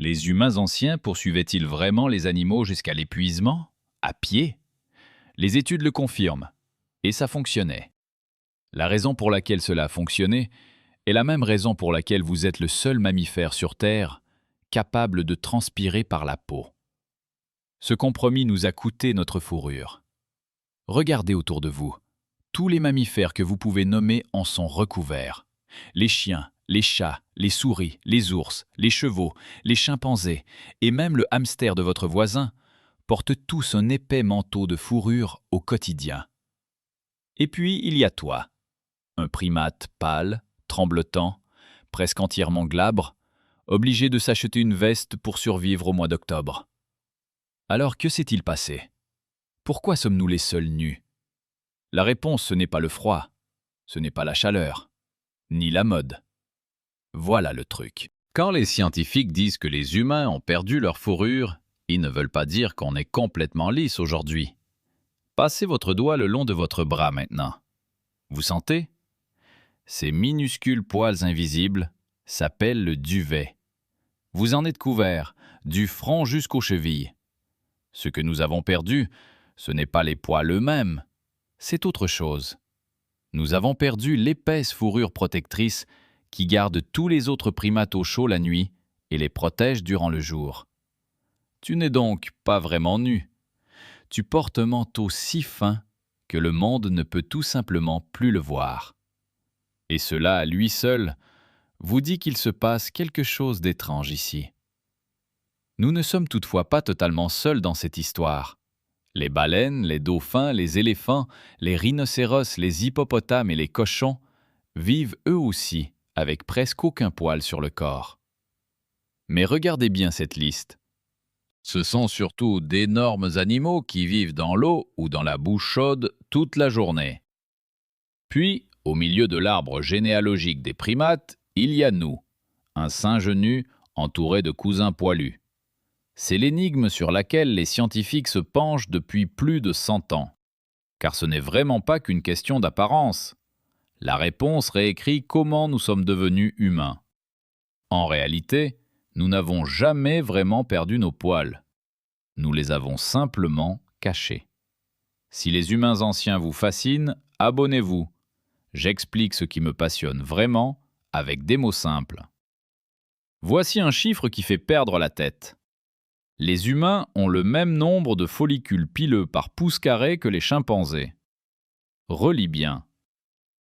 Les humains anciens poursuivaient-ils vraiment les animaux jusqu'à l'épuisement, à pied? Les études le confirment, et ça fonctionnait. La raison pour laquelle cela a fonctionné est la même raison pour laquelle vous êtes le seul mammifère sur Terre capable de transpirer par la peau. Ce compromis nous a coûté notre fourrure. Regardez autour de vous. Tous les mammifères que vous pouvez nommer en sont recouverts. Les chiens, les chats, les souris, les ours, les chevaux, les chimpanzés et même le hamster de votre voisin portent tous un épais manteau de fourrure au quotidien. Et puis il y a toi, un primate pâle, tremblotant, presque entièrement glabre, obligé de s'acheter une veste pour survivre au mois d'octobre. Alors que s'est-il passé? Pourquoi sommes-nous les seuls nus? La réponse, ce n'est pas le froid, ce n'est pas la chaleur, ni la mode. Voilà le truc. Quand les scientifiques disent que les humains ont perdu leur fourrure, ils ne veulent pas dire qu'on est complètement lisse aujourd'hui. Passez votre doigt le long de votre bras maintenant. Vous sentez? Ces minuscules poils invisibles s'appellent le duvet. Vous en êtes couvert, du front jusqu'aux chevilles. Ce que nous avons perdu, ce n'est pas les poils eux-mêmes, c'est autre chose. Nous avons perdu l'épaisse fourrure protectrice qui garde tous les autres primates au chaud la nuit et les protège durant le jour. Tu n'es donc pas vraiment nu. Tu portes un manteau si fin que le monde ne peut tout simplement plus le voir. Et cela, à lui seul, vous dit qu'il se passe quelque chose d'étrange ici. Nous ne sommes toutefois pas totalement seuls dans cette histoire. Les baleines, les dauphins, les éléphants, les rhinocéros, les hippopotames et les cochons vivent eux aussi avec presque aucun poil sur le corps. Mais regardez bien cette liste. Ce sont surtout d'énormes animaux qui vivent dans l'eau ou dans la boue chaude toute la journée. Puis, au milieu de l'arbre généalogique des primates, il y a nous, un singe nu entouré de cousins poilus. C'est l'énigme sur laquelle les scientifiques se penchent depuis plus de 100 ans. Car ce n'est vraiment pas qu'une question d'apparence. La réponse réécrit comment nous sommes devenus humains. En réalité, nous n'avons jamais vraiment perdu nos poils. Nous les avons simplement cachés. Si les humains anciens vous fascinent, abonnez-vous. J'explique ce qui me passionne vraiment avec des mots simples. Voici un chiffre qui fait perdre la tête. Les humains ont le même nombre de follicules pileux par pouce carré que les chimpanzés. Relis bien.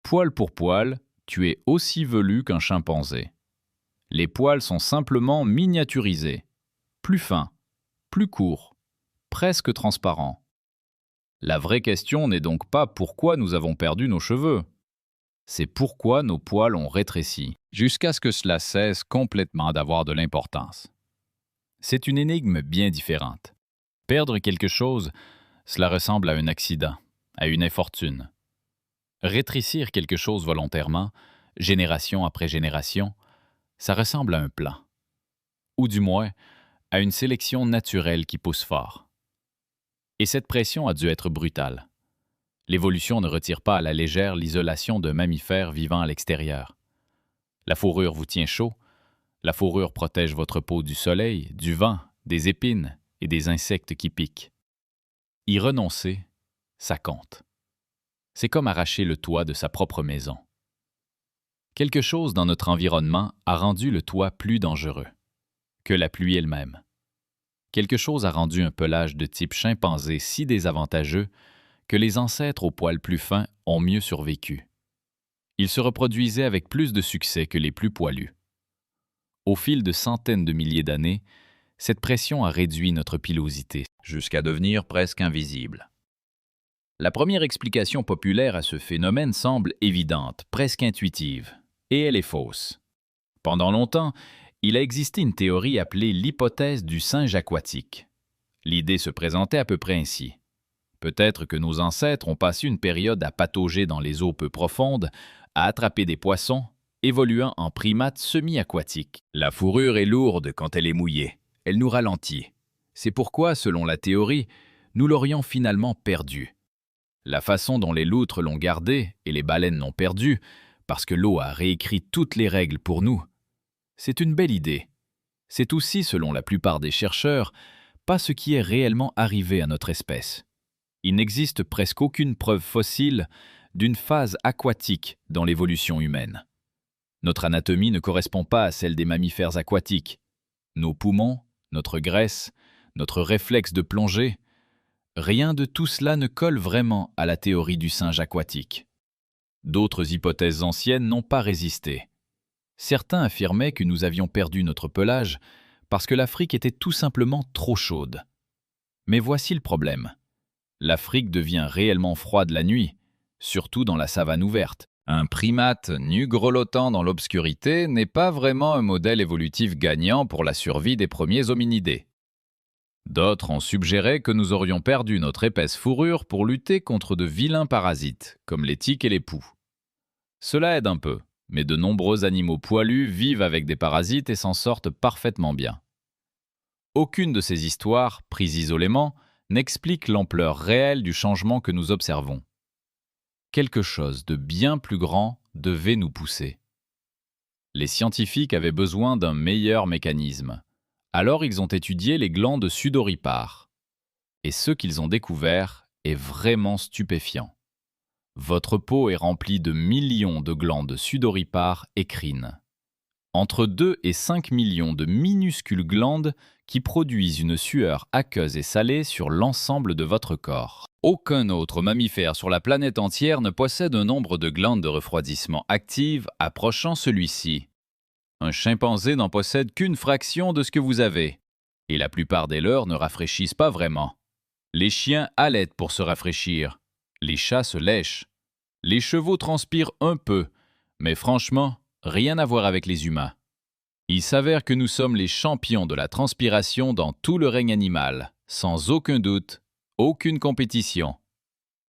Poil pour poil, tu es aussi velu qu'un chimpanzé. Les poils sont simplement miniaturisés, plus fins, plus courts, presque transparents. La vraie question n'est donc pas pourquoi nous avons perdu nos cheveux. C'est pourquoi nos poils ont rétréci, jusqu'à ce que cela cesse complètement d'avoir de l'importance. C'est une énigme bien différente. Perdre quelque chose, cela ressemble à un accident, à une infortune. Rétrécir quelque chose volontairement, génération après génération, ça ressemble à un plan. Ou du moins, à une sélection naturelle qui pousse fort. Et cette pression a dû être brutale. L'évolution ne retire pas à la légère l'isolation d'un mammifère vivant à l'extérieur. La fourrure vous tient chaud, la fourrure protège votre peau du soleil, du vent, des épines et des insectes qui piquent. Y renoncer, ça compte. C'est comme arracher le toit de sa propre maison. Quelque chose dans notre environnement a rendu le toit plus dangereux que la pluie elle-même. Quelque chose a rendu un pelage de type chimpanzé si désavantageux que les ancêtres aux poils plus fins ont mieux survécu. Ils se reproduisaient avec plus de succès que les plus poilus. Au fil de centaines de milliers d'années, cette pression a réduit notre pilosité jusqu'à devenir presque invisible. La première explication populaire à ce phénomène semble évidente, presque intuitive, et elle est fausse. Pendant longtemps, il a existé une théorie appelée l'hypothèse du singe aquatique. L'idée se présentait à peu près ainsi. Peut-être que nos ancêtres ont passé une période à patauger dans les eaux peu profondes, à attraper des poissons, évoluant en primates semi-aquatiques. La fourrure est lourde quand elle est mouillée. Elle nous ralentit. C'est pourquoi, selon la théorie, nous l'aurions finalement perdue. La façon dont les loutres l'ont gardée et les baleines l'ont perdue, parce que l'eau a réécrit toutes les règles pour nous, c'est une belle idée. C'est aussi, selon la plupart des chercheurs, pas ce qui est réellement arrivé à notre espèce. Il n'existe presque aucune preuve fossile d'une phase aquatique dans l'évolution humaine. Notre anatomie ne correspond pas à celle des mammifères aquatiques. Nos poumons, notre graisse, notre réflexe de plongée, rien de tout cela ne colle vraiment à la théorie du singe aquatique. D'autres hypothèses anciennes n'ont pas résisté. Certains affirmaient que nous avions perdu notre pelage parce que l'Afrique était tout simplement trop chaude. Mais voici le problème. L'Afrique devient réellement froide la nuit, surtout dans la savane ouverte. Un primate nu grelottant dans l'obscurité n'est pas vraiment un modèle évolutif gagnant pour la survie des premiers hominidés. D'autres ont suggéré que nous aurions perdu notre épaisse fourrure pour lutter contre de vilains parasites, comme les tiques et les poux. Cela aide un peu, mais de nombreux animaux poilus vivent avec des parasites et s'en sortent parfaitement bien. Aucune de ces histoires, prises isolément, n'explique l'ampleur réelle du changement que nous observons. Quelque chose de bien plus grand devait nous pousser. Les scientifiques avaient besoin d'un meilleur mécanisme. Alors ils ont étudié les glandes sudoripares. Et ce qu'ils ont découvert est vraiment stupéfiant. Votre peau est remplie de millions de glandes sudoripares écrines. Entre 2 et 5 millions de minuscules glandes qui produisent une sueur aqueuse et salée sur l'ensemble de votre corps. Aucun autre mammifère sur la planète entière ne possède un nombre de glandes de refroidissement actives approchant celui-ci. Un chimpanzé n'en possède qu'une fraction de ce que vous avez, et la plupart des leurs ne rafraîchissent pas vraiment. Les chiens allaitent pour se rafraîchir, les chats se lèchent, les chevaux transpirent un peu, mais franchement, rien à voir avec les humains. Il s'avère que nous sommes les champions de la transpiration dans tout le règne animal, sans aucun doute, aucune compétition.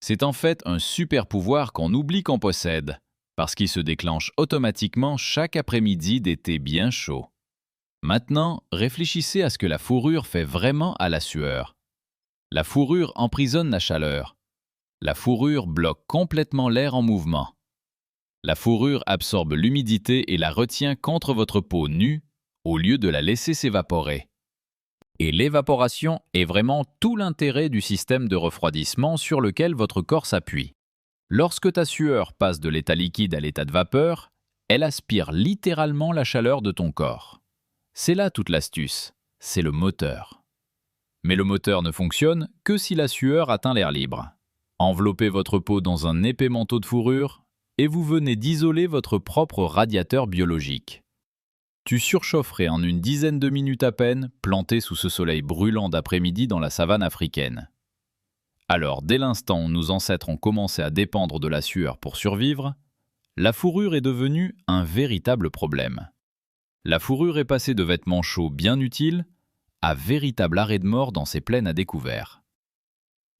C'est en fait un super pouvoir qu'on oublie qu'on possède, parce qu'il se déclenche automatiquement chaque après-midi d'été bien chaud. Maintenant, réfléchissez à ce que la fourrure fait vraiment à la sueur. La fourrure emprisonne la chaleur. La fourrure bloque complètement l'air en mouvement. La fourrure absorbe l'humidité et la retient contre votre peau nue au lieu de la laisser s'évaporer. Et l'évaporation est vraiment tout l'intérêt du système de refroidissement sur lequel votre corps s'appuie. Lorsque ta sueur passe de l'état liquide à l'état de vapeur, elle aspire littéralement la chaleur de ton corps. C'est là toute l'astuce, c'est le moteur. Mais le moteur ne fonctionne que si la sueur atteint l'air libre. Enveloppez votre peau dans un épais manteau de fourrure et vous venez d'isoler votre propre radiateur biologique. Tu surchaufferais en une dizaine de minutes à peine, planté sous ce soleil brûlant d'après-midi dans la savane africaine. Alors, dès l'instant où nos ancêtres ont commencé à dépendre de la sueur pour survivre, la fourrure est devenue un véritable problème. La fourrure est passée de vêtements chauds bien utiles à véritable arrêt de mort dans ces plaines à découvert.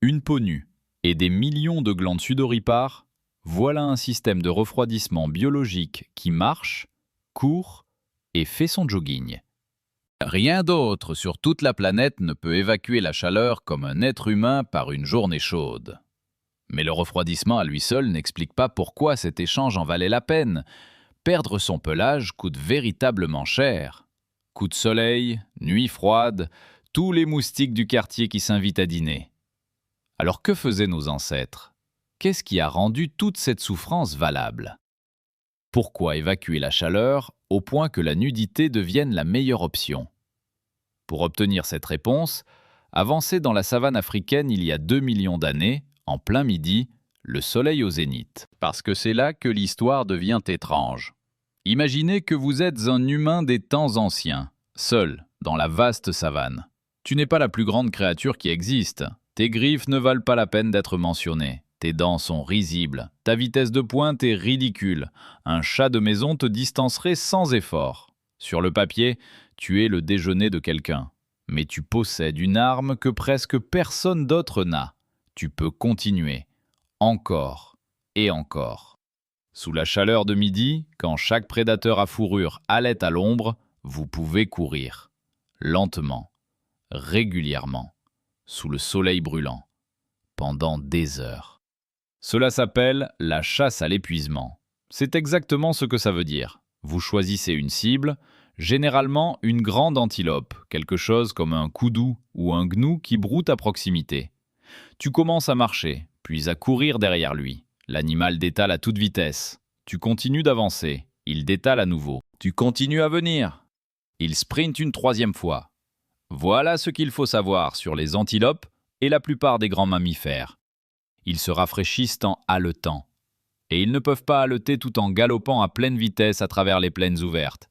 Une peau nue et des millions de glandes sudoripares, voilà un système de refroidissement biologique qui marche, court et fait son jogging. Rien d'autre sur toute la planète ne peut évacuer la chaleur comme un être humain par une journée chaude. Mais le refroidissement à lui seul n'explique pas pourquoi cet échange en valait la peine. Perdre son pelage coûte véritablement cher. Coup de soleil, nuit froide, tous les moustiques du quartier qui s'invitent à dîner. Alors que faisaient nos ancêtres? Qu'est-ce qui a rendu toute cette souffrance valable? Pourquoi évacuer la chaleur au point que la nudité devienne la meilleure option? Pour obtenir cette réponse, avancez dans la savane africaine il y a 2 millions d'années, en plein midi, le soleil au zénith. Parce que c'est là que l'histoire devient étrange. Imaginez que vous êtes un humain des temps anciens, seul, dans la vaste savane. Tu n'es pas la plus grande créature qui existe. Tes griffes ne valent pas la peine d'être mentionnées. Tes dents sont risibles, ta vitesse de pointe est ridicule. Un chat de maison te distancerait sans effort. Sur le papier, tu es le déjeuner de quelqu'un. Mais tu possèdes une arme que presque personne d'autre n'a. Tu peux continuer. Encore et encore. Sous la chaleur de midi, quand chaque prédateur à fourrure halète à l'ombre, vous pouvez courir. Lentement, régulièrement, sous le soleil brûlant, pendant des heures. Cela s'appelle la chasse à l'épuisement. C'est exactement ce que ça veut dire. Vous choisissez une cible, Généralement, une grande antilope, quelque chose comme un koudou ou un gnou qui broute à proximité. Tu commences à marcher, puis à courir derrière lui. L'animal détale à toute vitesse. Tu continues d'avancer. Il détale à nouveau. Tu continues à venir. Il sprinte une troisième fois. Voilà ce qu'il faut savoir sur les antilopes et la plupart des grands mammifères. Ils se rafraîchissent en haletant. Et ils ne peuvent pas haleter tout en galopant à pleine vitesse à travers les plaines ouvertes.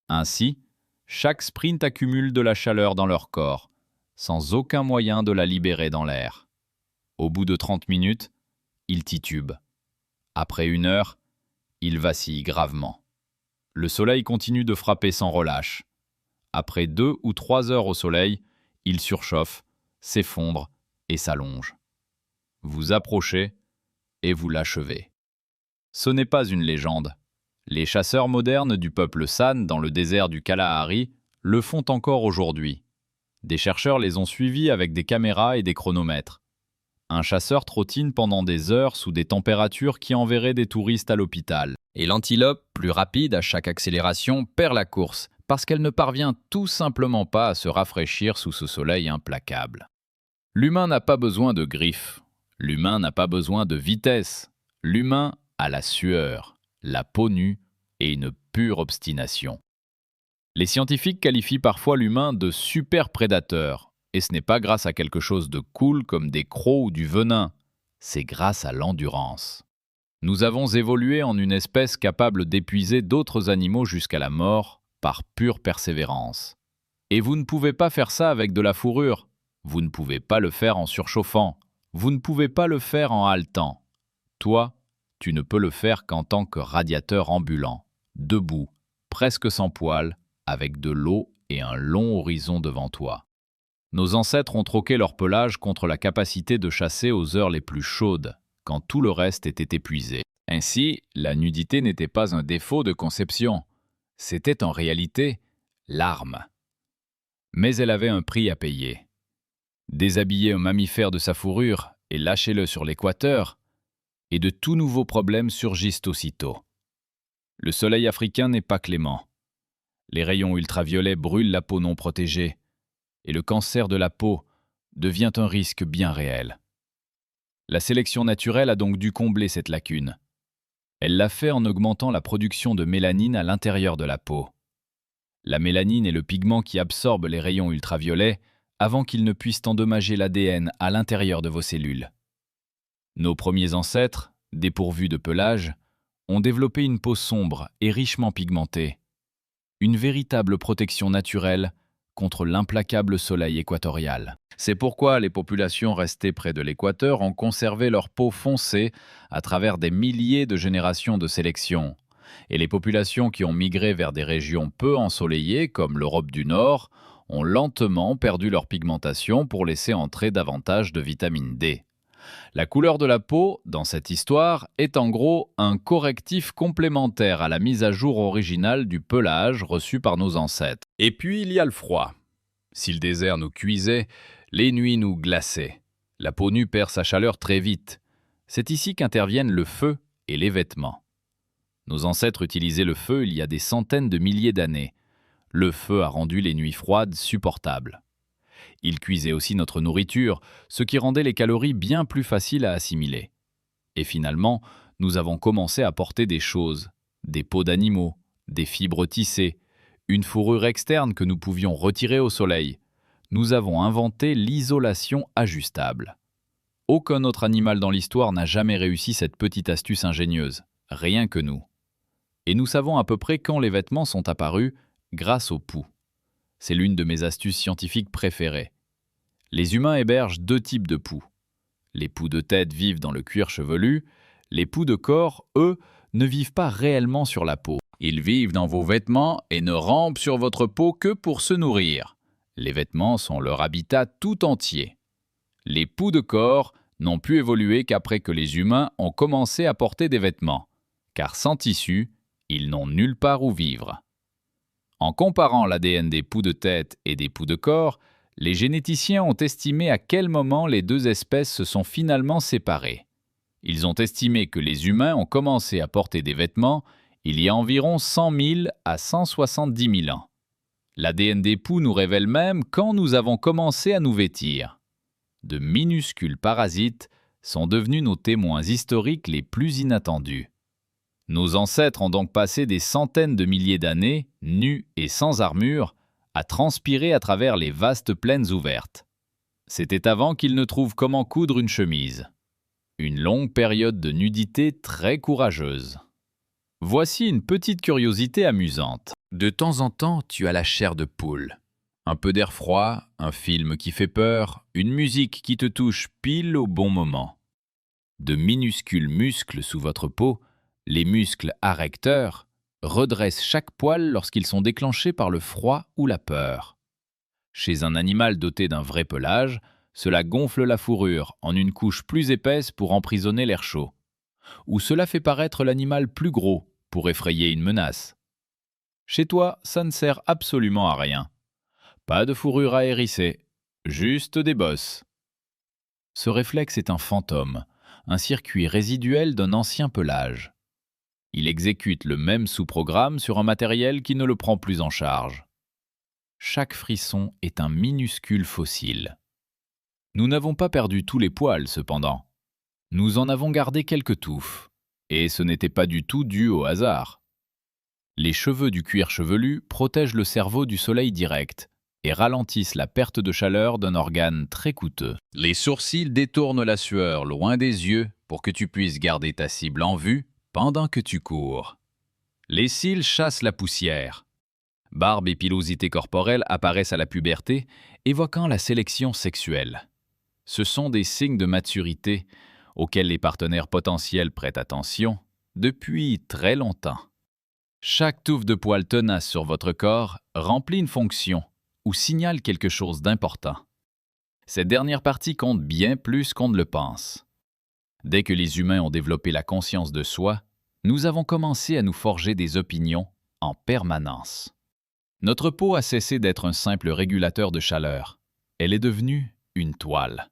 Ainsi, chaque sprint accumule de la chaleur dans leur corps, sans aucun moyen de la libérer dans l'air. Au bout de 30 minutes, ils titubent. Après 1 heure, ils vacillent gravement. Le soleil continue de frapper sans relâche. Après 2 ou 3 heures au soleil, ils surchauffent, s'effondrent et s'allongent. Vous approchez et vous l'achevez. Ce n'est pas une légende. Les chasseurs modernes du peuple San dans le désert du Kalahari le font encore aujourd'hui. Des chercheurs les ont suivis avec des caméras et des chronomètres. Un chasseur trottine pendant des heures sous des températures qui enverraient des touristes à l'hôpital. Et l'antilope, plus rapide à chaque accélération, perd la course parce qu'elle ne parvient tout simplement pas à se rafraîchir sous ce soleil implacable. L'humain n'a pas besoin de griffes. L'humain n'a pas besoin de vitesse. L'humain a la sueur, la peau nue et une pure obstination. Les scientifiques qualifient parfois l'humain de super prédateur, et ce n'est pas grâce à quelque chose de cool comme des crocs ou du venin, c'est grâce à l'endurance. Nous avons évolué en une espèce capable d'épuiser d'autres animaux jusqu'à la mort par pure persévérance. Et vous ne pouvez pas faire ça avec de la fourrure, vous ne pouvez pas le faire en surchauffant, vous ne pouvez pas le faire en haletant. Toi, tu ne peux le faire qu'en tant que radiateur ambulant, debout, presque sans poils, avec de l'eau et un long horizon devant toi. Nos ancêtres ont troqué leur pelage contre la capacité de chasser aux heures les plus chaudes, quand tout le reste était épuisé. Ainsi, la nudité n'était pas un défaut de conception, c'était en réalité l'arme. Mais elle avait un prix à payer. Déshabiller un mammifère de sa fourrure et lâcher-le sur l'équateur, et de tout nouveaux problèmes surgissent aussitôt. Le soleil africain n'est pas clément. Les rayons ultraviolets brûlent la peau non protégée, et le cancer de la peau devient un risque bien réel. La sélection naturelle a donc dû combler cette lacune. Elle l'a fait en augmentant la production de mélanine à l'intérieur de la peau. La mélanine est le pigment qui absorbe les rayons ultraviolets avant qu'ils ne puissent endommager l'ADN à l'intérieur de vos cellules. Nos premiers ancêtres, dépourvus de pelage, ont développé une peau sombre et richement pigmentée. Une véritable protection naturelle contre l'implacable soleil équatorial. C'est pourquoi les populations restées près de l'équateur ont conservé leur peau foncée à travers des milliers de générations de sélection. Et les populations qui ont migré vers des régions peu ensoleillées, comme l'Europe du Nord, ont lentement perdu leur pigmentation pour laisser entrer davantage de vitamine D. La couleur de la peau, dans cette histoire, est en gros un correctif complémentaire à la mise à jour originale du pelage reçu par nos ancêtres. Et puis il y a le froid. Si le désert nous cuisait, les nuits nous glaçaient. La peau nue perd sa chaleur très vite. C'est ici qu'interviennent le feu et les vêtements. Nos ancêtres utilisaient le feu il y a des centaines de milliers d'années. Le feu a rendu les nuits froides supportables. Il cuisait aussi notre nourriture, ce qui rendait les calories bien plus faciles à assimiler. Et finalement, nous avons commencé à porter des choses, des peaux d'animaux, des fibres tissées, une fourrure externe que nous pouvions retirer au soleil. Nous avons inventé l'isolation ajustable. Aucun autre animal dans l'histoire n'a jamais réussi cette petite astuce ingénieuse, rien que nous. Et nous savons à peu près quand les vêtements sont apparus grâce au pouls. C'est l'une de mes astuces scientifiques préférées. Les humains hébergent 2 types de poux. Les poux de tête vivent dans le cuir chevelu. Les poux de corps, eux, ne vivent pas réellement sur la peau. Ils vivent dans vos vêtements et ne rampent sur votre peau que pour se nourrir. Les vêtements sont leur habitat tout entier. Les poux de corps n'ont pu évoluer qu'après que les humains ont commencé à porter des vêtements, car sans tissu, ils n'ont nulle part où vivre. En comparant l'ADN des poux de tête et des poux de corps, les généticiens ont estimé à quel moment les 2 espèces se sont finalement séparées. Ils ont estimé que les humains ont commencé à porter des vêtements il y a environ 100 000 à 170 000 ans. L'ADN des poux nous révèle même quand nous avons commencé à nous vêtir. De minuscules parasites sont devenus nos témoins historiques les plus inattendus. Nos ancêtres ont donc passé des centaines de milliers d'années, nus et sans armure, à transpirer à travers les vastes plaines ouvertes. C'était avant qu'ils ne trouvent comment coudre une chemise. Une longue période de nudité très courageuse. Voici une petite curiosité amusante. De temps en temps, tu as la chair de poule. Un peu d'air froid, un film qui fait peur, une musique qui te touche pile au bon moment. De minuscules muscles sous votre peau, les muscles arrecteurs, redressent chaque poil lorsqu'ils sont déclenchés par le froid ou la peur. Chez un animal doté d'un vrai pelage, cela gonfle la fourrure en une couche plus épaisse pour emprisonner l'air chaud. Ou cela fait paraître l'animal plus gros pour effrayer une menace. Chez toi, ça ne sert absolument à rien. Pas de fourrure à hérisser, juste des bosses. Ce réflexe est un fantôme, un circuit résiduel d'un ancien pelage. Il exécute le même sous-programme sur un matériel qui ne le prend plus en charge. Chaque frisson est un minuscule fossile. Nous n'avons pas perdu tous les poils, cependant. Nous en avons gardé quelques touffes, et ce n'était pas du tout dû au hasard. Les cheveux du cuir chevelu protègent le cerveau du soleil direct et ralentissent la perte de chaleur d'un organe très coûteux. Les sourcils détournent la sueur loin des yeux pour que tu puisses garder ta cible en vue pendant que tu cours. Les cils chassent la poussière. Barbe et pilosité corporelle apparaissent à la puberté, évoquant la sélection sexuelle. Ce sont des signes de maturité auxquels les partenaires potentiels prêtent attention depuis très longtemps. Chaque touffe de poils tenace sur votre corps remplit une fonction ou signale quelque chose d'important. Cette dernière partie compte bien plus qu'on ne le pense. Dès que les humains ont développé la conscience de soi, nous avons commencé à nous forger des opinions en permanence. Notre peau a cessé d'être un simple régulateur de chaleur. Elle est devenue une toile.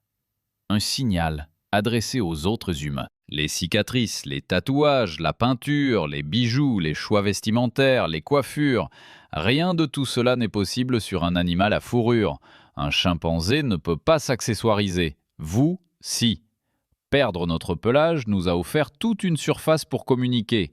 Un signal adressé aux autres humains. Les cicatrices, les tatouages, la peinture, les bijoux, les choix vestimentaires, les coiffures, rien de tout cela n'est possible sur un animal à fourrure. Un chimpanzé ne peut pas s'accessoiriser. Vous, si. Perdre notre pelage nous a offert toute une surface pour communiquer.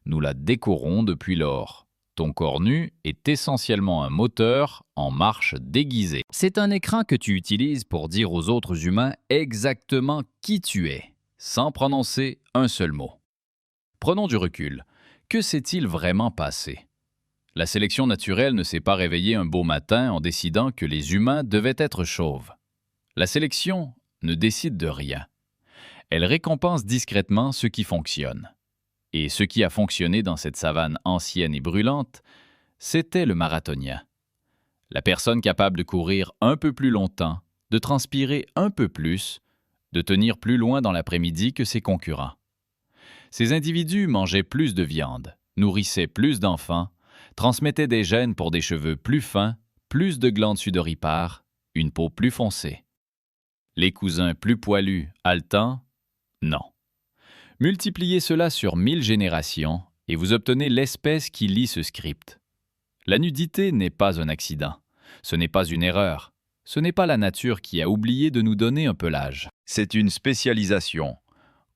Nous la décorons depuis lors. Ton corps nu est essentiellement un moteur en marche déguisée. C'est un écran que tu utilises pour dire aux autres humains exactement qui tu es, sans prononcer un seul mot. Prenons du recul. Que s'est-il vraiment passé? La sélection naturelle ne s'est pas réveillée un beau matin en décidant que les humains devaient être chauves. La sélection ne décide de rien. Elle récompense discrètement ce qui fonctionne. Et ce qui a fonctionné dans cette savane ancienne et brûlante, c'était le marathonien. La personne capable de courir un peu plus longtemps, de transpirer un peu plus, de tenir plus loin dans l'après-midi que ses concurrents. Ces individus mangeaient plus de viande, nourrissaient plus d'enfants, transmettaient des gènes pour des cheveux plus fins, plus de glandes sudoripares, une peau plus foncée. Les cousins plus poilus, haletants? Non. Multipliez cela sur 1000 générations et vous obtenez l'espèce qui lit ce script. La nudité n'est pas un accident. Ce n'est pas une erreur. Ce n'est pas la nature qui a oublié de nous donner un pelage. C'est une spécialisation,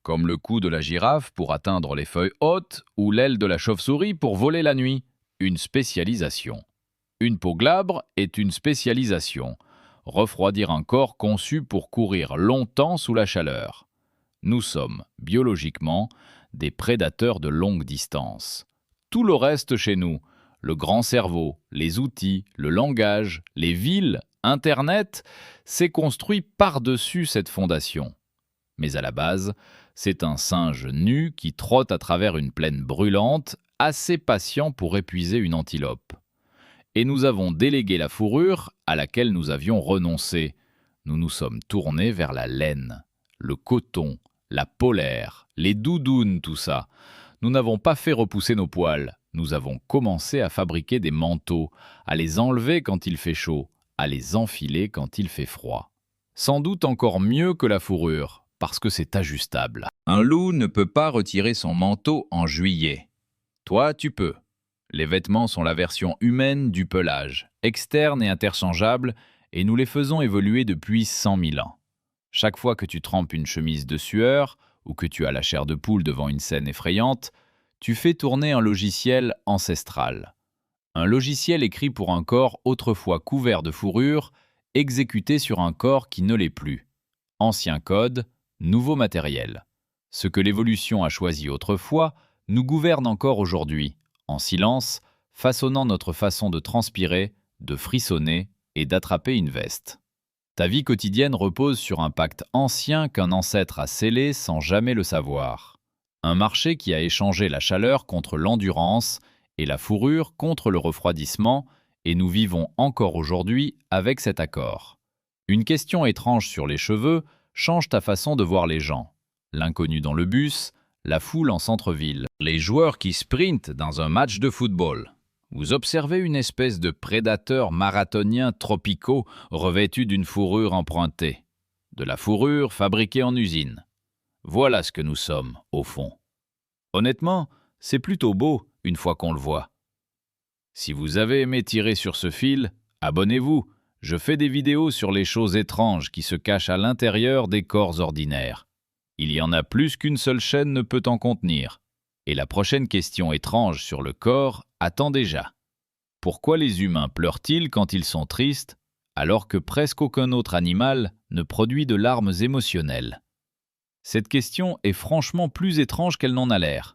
comme le cou de la girafe pour atteindre les feuilles hautes ou l'aile de la chauve-souris pour voler la nuit. Une spécialisation. Une peau glabre est une spécialisation. Refroidir un corps conçu pour courir longtemps sous la chaleur. Nous sommes, biologiquement, des prédateurs de longue distance. Tout le reste chez nous, le grand cerveau, les outils, le langage, les villes, Internet, s'est construit par-dessus cette fondation. Mais à la base, c'est un singe nu qui trotte à travers une plaine brûlante, assez patient pour épuiser une antilope. Et nous avons délégué la fourrure à laquelle nous avions renoncé. Nous nous sommes tournés vers la laine, le coton, la polaire, les doudounes, tout ça. Nous n'avons pas fait repousser nos poils. Nous avons commencé à fabriquer des manteaux, à les enlever quand il fait chaud, à les enfiler quand il fait froid. Sans doute encore mieux que la fourrure, parce que c'est ajustable. Un loup ne peut pas retirer son manteau en juillet. Toi, tu peux. Les vêtements sont la version humaine du pelage, externe et interchangeable, et nous les faisons évoluer depuis 100 000 ans. Chaque fois que tu trempes une chemise de sueur, ou que tu as la chair de poule devant une scène effrayante, tu fais tourner un logiciel ancestral. Un logiciel écrit pour un corps autrefois couvert de fourrure, exécuté sur un corps qui ne l'est plus. Ancien code, nouveau matériel. Ce que l'évolution a choisi autrefois nous gouverne encore aujourd'hui, en silence, façonnant notre façon de transpirer, de frissonner et d'attraper une veste. Ta vie quotidienne repose sur un pacte ancien qu'un ancêtre a scellé sans jamais le savoir. Un marché qui a échangé la chaleur contre l'endurance et la fourrure contre le refroidissement, et nous vivons encore aujourd'hui avec cet accord. Une question étrange sur les cheveux change ta façon de voir les gens. L'inconnu dans le bus, la foule en centre-ville, les joueurs qui sprintent dans un match de football. Vous observez une espèce de prédateurs marathoniens tropicaux revêtus d'une fourrure empruntée. De la fourrure fabriquée en usine. Voilà ce que nous sommes, au fond. Honnêtement, c'est plutôt beau une fois qu'on le voit. Si vous avez aimé tirer sur ce fil, abonnez-vous. Je fais des vidéos sur les choses étranges qui se cachent à l'intérieur des corps ordinaires. Il y en a plus qu'une seule chaîne ne peut en contenir. Et la prochaine question étrange sur le corps attend déjà. Pourquoi les humains pleurent-ils quand ils sont tristes, alors que presque aucun autre animal ne produit de larmes émotionnelles? Cette question est franchement plus étrange qu'elle n'en a l'air.